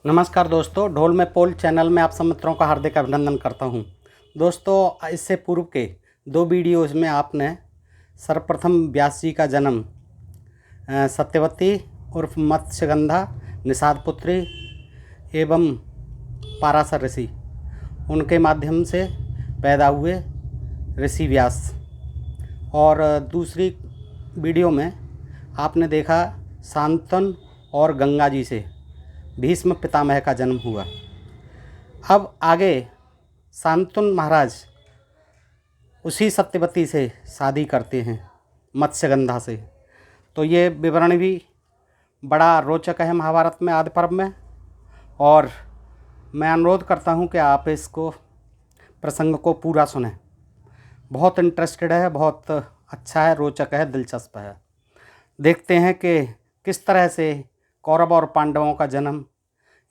नमस्कार दोस्तों, ढोल में पोल चैनल में आप सब मित्रों का हार्दिक अभिनंदन करता हूं। दोस्तों, इससे पूर्व के 2 वीडियोज़ में आपने सर्वप्रथम व्यास जी का जन्म, सत्यवती उर्फ मत्स्यगंधा, निषाद पुत्री एवं पाराशर ऋषि, उनके माध्यम से पैदा हुए ऋषि व्यास, और दूसरी वीडियो में आपने देखा शांतनु और गंगा जी से भीष्म पितामह का जन्म हुआ। अब आगे शांतनु महाराज उसी सत्यवती से शादी करते हैं, मत्स्यगंधा से। तो ये विवरण भी बड़ा रोचक है महाभारत में, आदि पर्व में, और मैं अनुरोध करता हूँ कि आप इसको प्रसंग को पूरा सुनें। बहुत इंटरेस्टेड है, बहुत अच्छा है, रोचक है, दिलचस्प है। देखते हैं कि किस तरह से कौरव और पांडवों का जन्म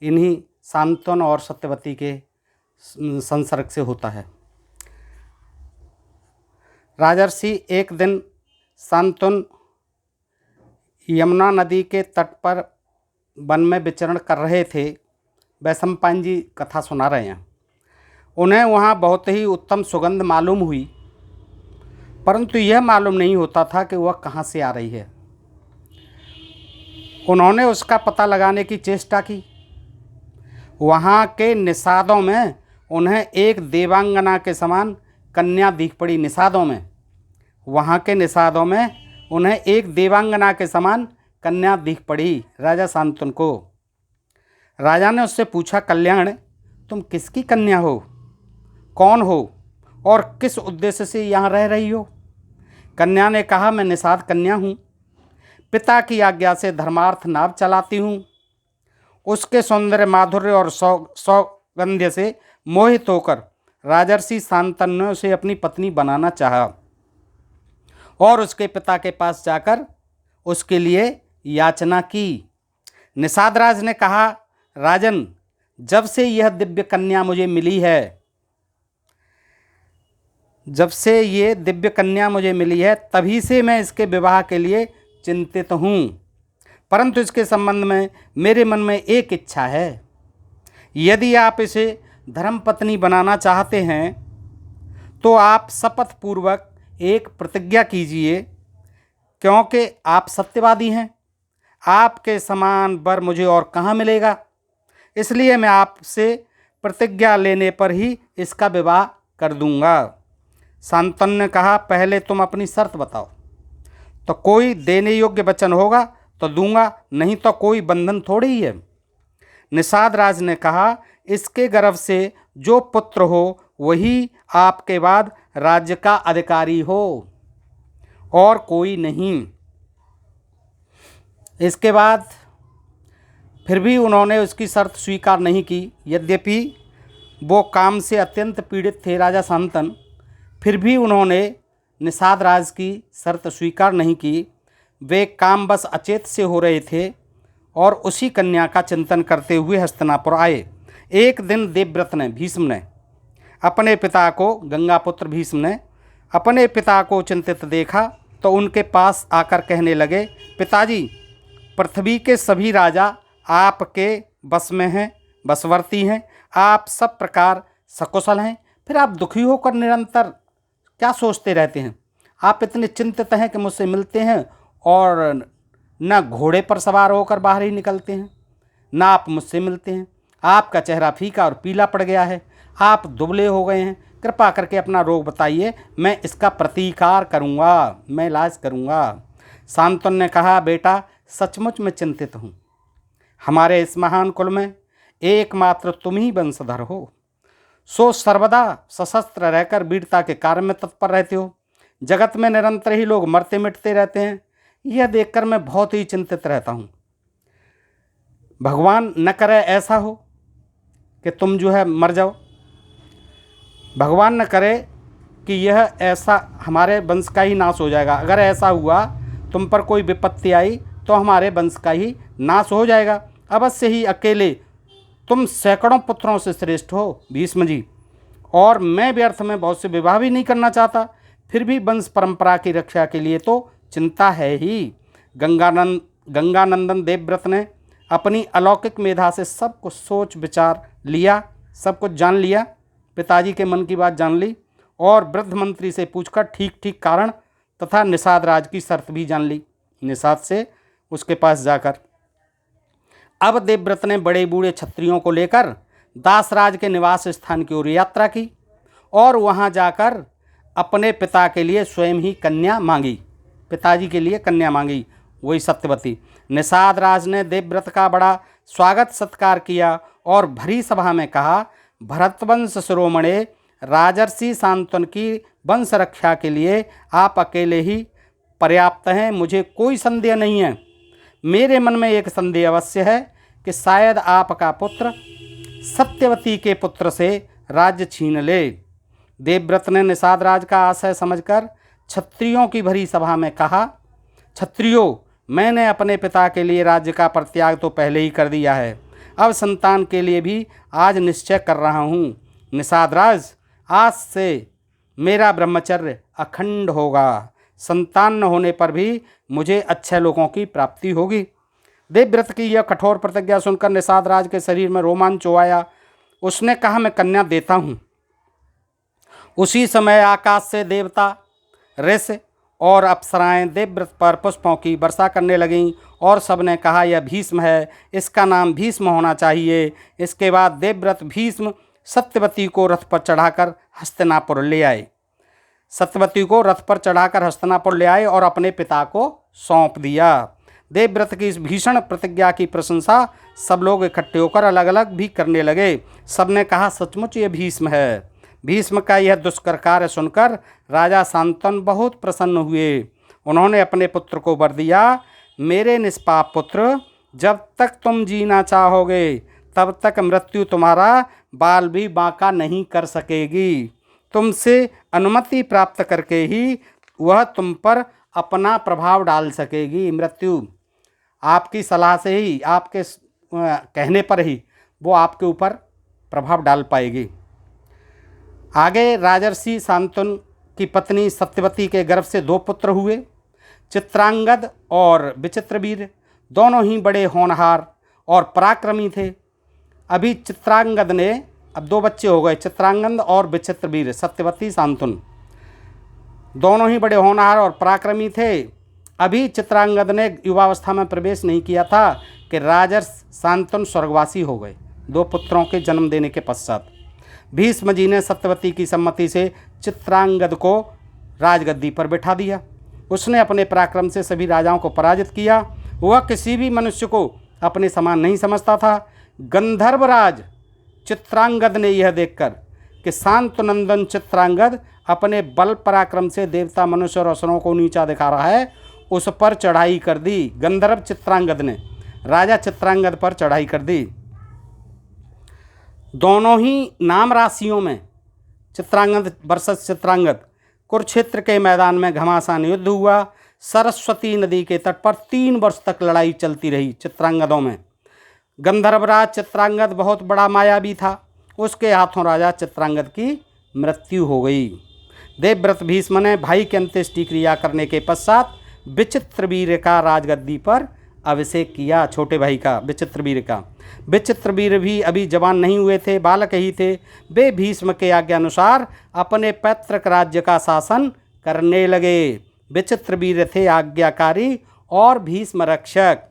इन्हीं शांतनु और सत्यवती के संसर्ग से होता है। राजर्षि एक दिन शांतनु यमुना नदी के तट पर वन में विचरण कर रहे थे। वैशंपायन जी कथा सुना रहे हैं। उन्हें वहाँ बहुत ही उत्तम सुगंध मालूम हुई, परंतु यह मालूम नहीं होता था कि वह कहाँ से आ रही है। उन्होंने उसका पता लगाने की चेष्टा की। वहाँ के निषादों में उन्हें एक देवांगना के समान कन्या दिख पड़ी। वहाँ के निषादों में उन्हें एक देवांगना के समान कन्या दिख पड़ी राजा शांतनु को। राजा ने उससे पूछा, कल्याण, तुम किसकी कन्या हो, कौन हो और किस उद्देश्य से यहाँ रह रही हो? कन्या ने कहा, मैं निषाद कन्या हूँ, पिता की आज्ञा से धर्मार्थ नाव चलाती हूँ। उसके सौंदर्य, माधुर्य और सौगंध्य से मोहित होकर राजर्षि शांतनु ने उसे अपनी पत्नी बनाना चाहा और उसके पिता के पास जाकर उसके लिए याचना की। निषादराज ने कहा, राजन, जब से यह दिव्य कन्या मुझे मिली है, तभी से मैं इसके विवाह के लिए चिंतित हूँ। परंतु इसके संबंध में मेरे मन में एक इच्छा है। यदि आप इसे धर्मपत्नी बनाना चाहते हैं तो आप शपथ पूर्वक एक प्रतिज्ञा कीजिए, क्योंकि आप सत्यवादी हैं। आपके समान वर मुझे और कहाँ मिलेगा। इसलिए मैं आपसे प्रतिज्ञा लेने पर ही इसका विवाह कर दूंगा। शांतनु ने कहा, पहले तुम अपनी शर्त बताओ, तो कोई देने योग्य वचन होगा तो दूंगा, नहीं तो कोई बंधन थोड़ी ही है। निषाद राज ने कहा, इसके गर्भ से जो पुत्र हो वही आपके बाद राज्य का अधिकारी हो, और कोई नहीं। इसके बाद फिर भी उन्होंने उसकी शर्त स्वीकार नहीं की। यद्यपि वो काम से अत्यंत पीड़ित थे राजा शांतनु, फिर भी उन्होंने निषाद राज की शर्त स्वीकार नहीं की। वे काम बस अचेत से हो रहे थे और उसी कन्या का चिंतन करते हुए हस्तिनापुर आए। एक दिन भीष्म ने अपने पिता को, गंगापुत्र भीष्म ने अपने पिता को चिंतित देखा तो उनके पास आकर कहने लगे, पिताजी, पृथ्वी के सभी राजा आपके बस में हैं, बसवर्ती हैं। आप सब प्रकार सकुशल हैं, फिर आप दुखी होकर निरंतर क्या सोचते रहते हैं? आप इतने चिंतित हैं कि मुझसे मिलते हैं और न घोड़े पर सवार होकर बाहर ही निकलते हैं, ना आप मुझसे मिलते हैं। आपका चेहरा फीका और पीला पड़ गया है, आप दुबले हो गए हैं। कृपा करके अपना रोग बताइए, मैं इसका प्रतिकार करूँगा, मैं इलाज करूँगा। शांतनु ने कहा, बेटा, सचमुच में चिंतित हूँ। हमारे इस महान कुल में एकमात्र तुम ही वंशधर हो, सो सर्वदा सशस्त्र रहकर वीरता के कार्य में तत्पर रहते हो। जगत में निरंतर ही लोग मरते मिटते रहते हैं, यह देखकर मैं बहुत ही चिंतित रहता हूँ। भगवान न करे ऐसा हो कि तुम जो है मर जाओ। भगवान न करे कि यह ऐसा हमारे वंश का ही नाश हो जाएगा। अगर ऐसा हुआ, तुम पर कोई विपत्ति आई, तो हमारे वंश का ही नाश हो जाएगा। अवश्य ही अकेले तुम सैकड़ों पुत्रों से श्रेष्ठ हो भीष्म जी, और मैं व्यर्थ में बहुत से विवाह भी नहीं करना चाहता। फिर भी वंश परंपरा की रक्षा के लिए तो चिंता है ही। गंगानंदन देवव्रत ने अपनी अलौकिक मेधा से सब कुछ सोच विचार लिया, सब कुछ जान लिया, पिताजी के मन की बात जान ली और वृद्ध मंत्री से पूछकर ठीक ठीक कारण तथा निषाद राज की शर्त भी जान ली। निषाद से उसके पास जाकर अब देवव्रत ने बड़े बूढ़े क्षत्रियों को लेकर दासराज के निवास स्थान की ओर यात्रा की और वहां जाकर अपने पिता के लिए स्वयं ही कन्या मांगी। पिताजी के लिए कन्या मांगी, वही सत्यवती। निषाद राज ने देवव्रत का बड़ा स्वागत सत्कार किया और भरी सभा में कहा, भरतवंश शिरोमणे राजर्षि शांतनु की वंश रक्षा के लिए आप अकेले ही पर्याप्त हैं, मुझे कोई संदेह नहीं है। मेरे मन में एक संदेह अवश्य है कि शायद आपका पुत्र सत्यवती के पुत्र से राज्य छीन ले। देवव्रत ने निषाद राज का आशय समझकर क्षत्रियों की भरी सभा में कहा, क्षत्रियों, मैंने अपने पिता के लिए राज्य का परित्याग तो पहले ही कर दिया है, अब संतान के लिए भी आज निश्चय कर रहा हूँ। निषाद राज, आज से मेरा ब्रह्मचर्य अखंड होगा, संतान न होने पर भी मुझे अच्छे लोगों की प्राप्ति होगी। देवव्रत की यह कठोर प्रतिज्ञा सुनकर निषाद राज के शरीर में रोमांच हो आया। उसने कहा, मैं कन्या देता हूँ। उसी समय आकाश से देवता, ऋषि और अप्सराएं देवव्रत पर पुष्पों की वर्षा करने लगीं और सबने कहा, यह भीष्म है, इसका नाम भीष्म होना चाहिए। इसके बाद देवव्रत भीष्म सत्यवती को रथ पर चढ़ाकर हस्तिनापुर ले आए। सत्यवती को रथ पर चढ़ाकर हस्तिनापुर ले आए और अपने पिता को सौंप दिया। देवव्रत की इस भीषण प्रतिज्ञा की प्रशंसा सब लोग इकट्ठे होकर अलग अलग भी करने लगे। सबने कहा, सचमुच ये भीष्म है। भीष्म का यह दुष्कर कार्य सुनकर राजा शांतनु बहुत प्रसन्न हुए। उन्होंने अपने पुत्र को वर दिया, मेरे निष्पाप पुत्र, जब तक तुम जीना चाहोगे तब तक मृत्यु तुम्हारा बाल भी बांका नहीं कर सकेगी। तुमसे अनुमति प्राप्त करके ही वह तुम पर अपना प्रभाव डाल सकेगी। मृत्यु आपकी सलाह से ही, आपके कहने पर ही वो आपके ऊपर प्रभाव डाल पाएगी। आगे राजर्षि शांतनु की पत्नी सत्यवती के गर्भ से 2 पुत्र हुए, चित्रांगद और विचित्रवीर्य। दोनों ही बड़े होनहार और पराक्रमी थे। अभी चित्रांगद ने, अब 2 बच्चे हो गए, चित्रांगद और विचित्रवीर्य, सत्यवती शांतनु दोनों ही बड़े होनहार और पराक्रमी थे। अभी चित्रांगद ने युवावस्था में प्रवेश नहीं किया था कि राजर्षि शांतनु स्वर्गवासी हो गए। 2 पुत्रों के जन्म देने के पश्चात भीष्म जी ने सत्यवती की सम्मति से चित्रांगद को राजगद्दी पर बिठा दिया। उसने अपने पराक्रम से सभी राजाओं को पराजित किया। वह किसी भी मनुष्य को अपने समान नहीं समझता था। गंधर्वराज चित्रांगद ने यह देखकर कि शांतनंदन चित्रांगद अपने बल पराक्रम से देवता, मनुष्य और असुरों को नीचा दिखा रहा है, उस पर चढ़ाई कर दी। गंधर्व चित्रांगद ने राजा चित्रांगद पर चढ़ाई कर दी। दोनों ही नाम राशियों में चित्रांगद वर्सेस चित्रांगद कुरुक्षेत्र के मैदान में घमासान युद्ध हुआ। सरस्वती नदी के तट पर 3 वर्ष तक लड़ाई चलती रही चित्रांगदों में। गंधर्वराज चित्रांगद बहुत बड़ा मायावी था। उसके हाथों राजा चित्रांगद की मृत्यु हो गई। देवव्रत भीष्म ने भाई की अंत्येष्टि क्रिया करने के पश्चात विचित्रवीर्य का राजगद्दी पर अभिषेक किया, छोटे भाई का, विचित्रवीर्य का। विचित्रवीर्य भी अभी जवान नहीं हुए थे, बालक ही थे। वे भीष्म के आज्ञा अनुसार अपने पैतृक राज्य का शासन करने लगे। विचित्रवीर्य थे आज्ञाकारी और भीष्म रक्षक।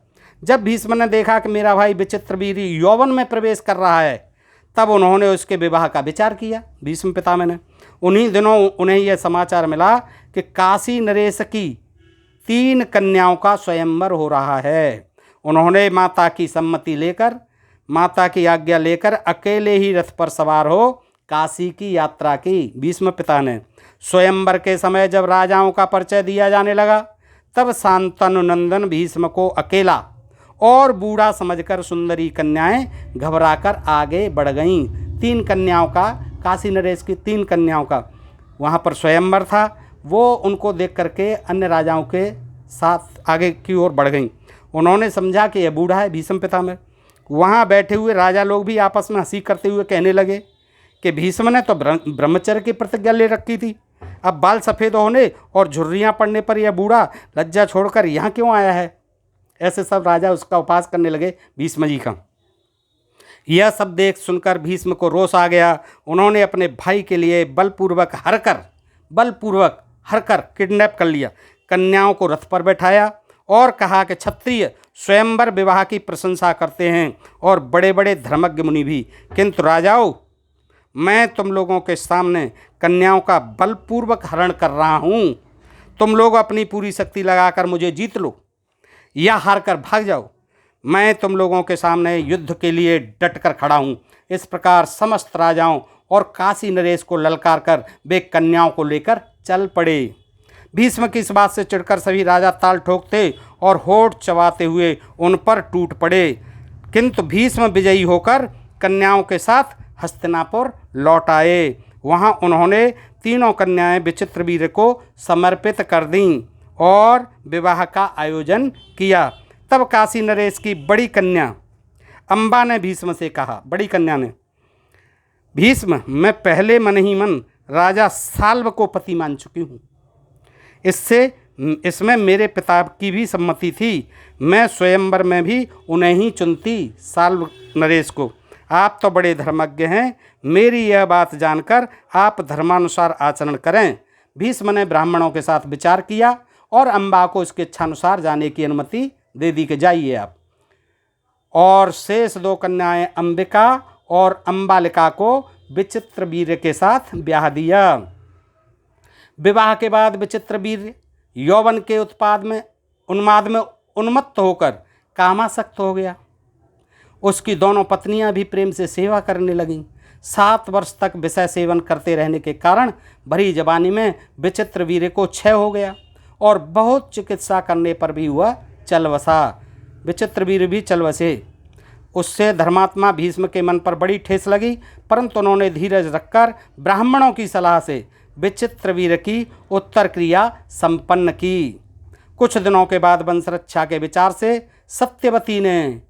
जब भीष्म ने देखा कि मेरा भाई विचित्रवीर्य यौवन में प्रवेश कर रहा है, तब उन्होंने उसके विवाह का विचार किया। भीष्म पितामह ने उन्हीं दिनों उन्हें यह समाचार मिला कि काशी नरेश की 3 कन्याओं का स्वयंवर हो रहा है। उन्होंने माता की सम्मति लेकर, माता की आज्ञा लेकर अकेले ही रथ पर सवार हो काशी की यात्रा की। भीष्म पिता ने स्वयंवर के समय जब राजाओं का परिचय दिया जाने लगा, तब शांतनु नंदन भीष्म को अकेला और बूढ़ा समझकर सुंदरी कन्याएं घबराकर आगे बढ़ गईं। 3 कन्याओं का, काशी नरेश की 3 कन्याओं का वहाँ पर स्वयंवर था। वो उनको देख करके अन्य राजाओं के साथ आगे की ओर बढ़ गईं। उन्होंने समझा कि यह बूढ़ा है भीष्म पितामह। वहाँ बैठे हुए राजा लोग भी आपस में हंसी करते हुए कहने लगे कि भीष्म ने तो ब्रह्मचर्य की प्रतिज्ञा ले रखी थी, अब बाल सफ़ेद होने और झुर्रियाँ पड़ने पर यह बूढ़ा लज्जा छोड़कर यहाँ क्यों आया है। ऐसे सब राजा उसका उपास करने लगे भीष्म जी का। यह सब देख सुनकर भीष्म को रोष आ गया। उन्होंने अपने भाई के लिए बलपूर्वक हरकर किडनैप कर लिया, कन्याओं को रथ पर बैठाया और कहा कि क्षत्रिय स्वयंवर विवाह की प्रशंसा करते हैं और बड़े बड़े धर्मज्ञ मुनि भी, किंतु राजाओं, मैं तुम लोगों के सामने कन्याओं का बलपूर्वक हरण कर रहा हूँ। तुम लोग अपनी पूरी शक्ति लगाकर मुझे जीत लो या हार कर भाग जाओ। मैं तुम लोगों के सामने युद्ध के लिए डट कर खड़ा हूँ। इस प्रकार समस्त राजाओं और काशी नरेश को ललकार कर वे कन्याओं को लेकर चल पड़े। भीष्म की इस बात से चिढ़कर सभी राजा ताल ठोकते और होठ चबाते हुए उन पर टूट पड़े, किंतु भीष्म विजयी होकर कन्याओं के साथ हस्तिनापुर लौट आए। वहाँ उन्होंने तीनों कन्याएं विचित्रवीर्य को समर्पित कर दीं और विवाह का आयोजन किया। तब काशी नरेश की बड़ी कन्या अम्बा ने भीष्म से कहा, बड़ी कन्या ने, भीष्म, मैं पहले मन ही मन राजा साल्व को पति मान चुकी हूँ। इसमें मेरे पिता की भी सम्मति थी। मैं स्वयंवर में भी उन्हें ही चुनती, साल्व नरेश को। आप तो बड़े धर्मज्ञ हैं, मेरी यह बात जानकर आप धर्मानुसार आचरण करें। भीष्म ने ब्राह्मणों के साथ विचार किया और अम्बा को उसके इच्छानुसार जाने की अनुमति दे दी कि जाइए आप। और शेष दो कन्याएं अंबिका और अम्बालिका को विचित्रवीर्य के साथ ब्याह दिया। विवाह के बाद विचित्रवीर्य यौवन के उन्माद में उन्मत्त होकर कामासक्त हो गया। उसकी दोनों पत्नियां भी प्रेम से सेवा करने लगीं। 7 वर्ष तक विषय सेवन करते रहने के कारण भरी जवानी में विचित्रवीर्य को क्षय हो गया और बहुत चिकित्सा करने पर भी वह चल बसा। विचित्रवीर्य भी चल बसे। उससे धर्मात्मा भीष्म के मन पर बड़ी ठेस लगी, परंतु उन्होंने धीरज रखकर ब्राह्मणों की सलाह से विचित्रवीर्य की उत्तर क्रिया संपन्न की। कुछ दिनों के बाद वंशरक्षा के विचार से सत्यवती ने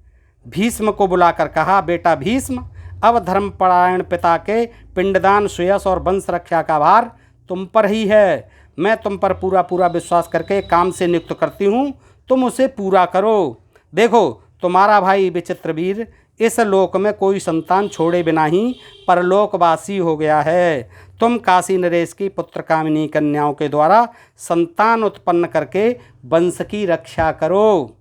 भीष्म को बुलाकर कहा, बेटा भीष्म, अब धर्मपरायण पिता के पिंडदान, सुयश और वंश रक्षा का भार तुम पर ही है। मैं तुम पर पूरा विश्वास करके काम से नियुक्त करती हूँ, तुम उसे पूरा करो। देखो, तुम्हारा भाई विचित्रवीर्य इस लोक में कोई संतान छोड़े बिना ही परलोकवासी हो गया है। तुम काशी नरेश की पुत्र कामिनी कन्याओं के द्वारा संतान उत्पन्न करके वंश की रक्षा करो।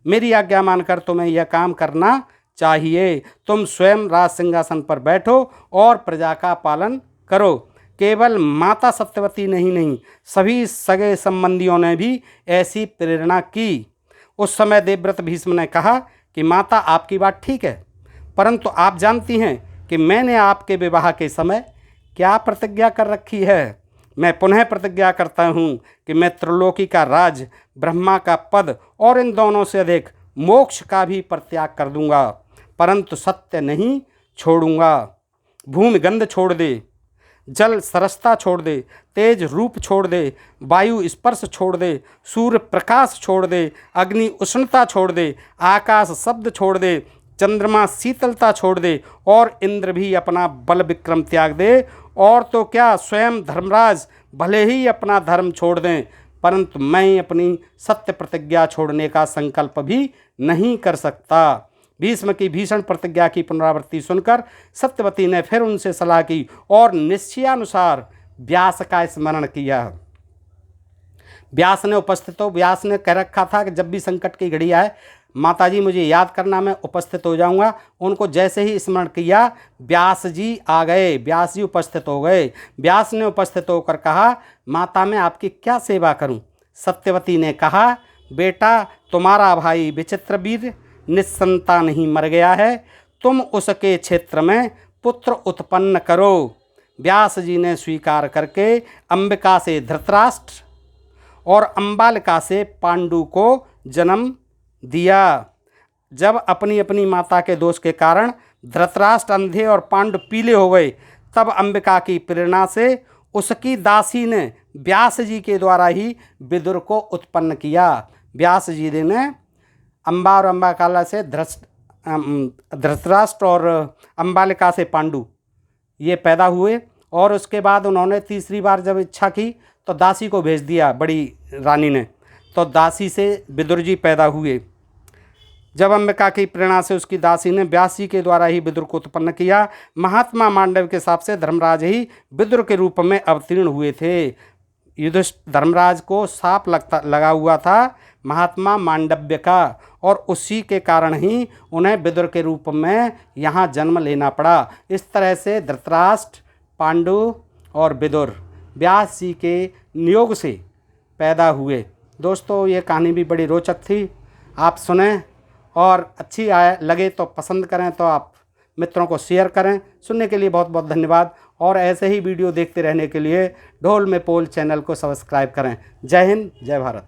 मेरी आज्ञा मानकर तुम्हें यह काम करना चाहिए। तुम स्वयं राज सिंहासन पर बैठो और प्रजा का पालन करो। केवल माता सत्यवती नहीं, सभी सगे संबंधियों ने भी ऐसी प्रेरणा की। उस समय देवव्रत भीष्म ने कहा कि माता, आपकी बात ठीक है, परंतु आप जानती हैं कि मैंने आपके विवाह के समय क्या प्रतिज्ञा कर रखी है। मैं पुनः प्रतिज्ञा करता हूँ कि मैं त्रिलोकी का राज, ब्रह्मा का पद और इन दोनों से अधिक मोक्ष का भी परित्याग कर दूंगा, परंतु सत्य नहीं छोड़ूंगा। भूमि गंध छोड़ दे, जल सरसता छोड़ दे, तेज रूप छोड़ दे, वायु स्पर्श छोड़ दे, सूर्य प्रकाश छोड़ दे, अग्नि उष्णता छोड़ दे, आकाश शब्द छोड़ दे, चंद्रमा शीतलता छोड़ दे और इंद्र भी अपना बल विक्रम त्याग दे। और तो क्या, स्वयं धर्मराज भले ही अपना धर्म छोड़ दें, परंतु मैं अपनी सत्य प्रतिज्ञा छोड़ने का संकल्प भी नहीं कर सकता। भीष्म की भीषण प्रतिज्ञा की पुनरावृत्ति सुनकर सत्यवती ने फिर उनसे सलाह की और निश्चयानुसार व्यास का स्मरण किया। व्यास ने कह रखा था कि जब भी संकट की घड़ी आए, माताजी मुझे याद करना, मैं उपस्थित हो जाऊंगा। उनको जैसे ही स्मरण किया, व्यास जी आ गए, व्यास जी उपस्थित हो गए। व्यास ने उपस्थित होकर कहा, माता मैं आपकी क्या सेवा करूं? सत्यवती ने कहा, बेटा, तुम्हारा भाई विचित्रवीर्य निस्संतान ही मर गया है, तुम उसके क्षेत्र में पुत्र उत्पन्न करो। व्यास जी ने स्वीकार करके अंबिका से धृतराष्ट्र और अम्बालिका से पांडु को जन्म दिया। जब अपनी अपनी माता के दोष के कारण धृतराष्ट्र अंधे और पांडु पीले हो गए, तब अंबिका की प्रेरणा से उसकी दासी ने व्यास जी के द्वारा ही विदुर को उत्पन्न किया। व्यास जी ने अम्बा और अम्बाकाला से धृतराष्ट्र और अम्बालिका से पांडु ये पैदा हुए। और उसके बाद उन्होंने तीसरी बार जब इच्छा की तो दासी को भेज दिया, बड़ी रानी ने, तो दासी से विदुर जी पैदा हुए। जब अंबिका की प्रेरणा से उसकी दासी ने व्यास जी के द्वारा ही विदुर को उत्पन्न किया। महात्मा मांडव के हिसाब से धर्मराज ही विदुर के रूप में अवतीर्ण हुए थे। धर्मराज को शाप लगा हुआ था महात्मा मांडव्य का, और उसी के कारण ही उन्हें विदुर के रूप में यहाँ जन्म लेना पड़ा। इस तरह से धृतराष्ट्र, पांडु और विदुर व्यास जी के नियोग से पैदा हुए। दोस्तों, ये कहानी भी बड़ी रोचक थी, आप सुने और अच्छी लगे तो पसंद करें, तो आप मित्रों को शेयर करें। सुनने के लिए बहुत बहुत धन्यवाद, और ऐसे ही वीडियो देखते रहने के लिए ढोल में पोल चैनल को सब्सक्राइब करें। जय हिंद, जय भारत।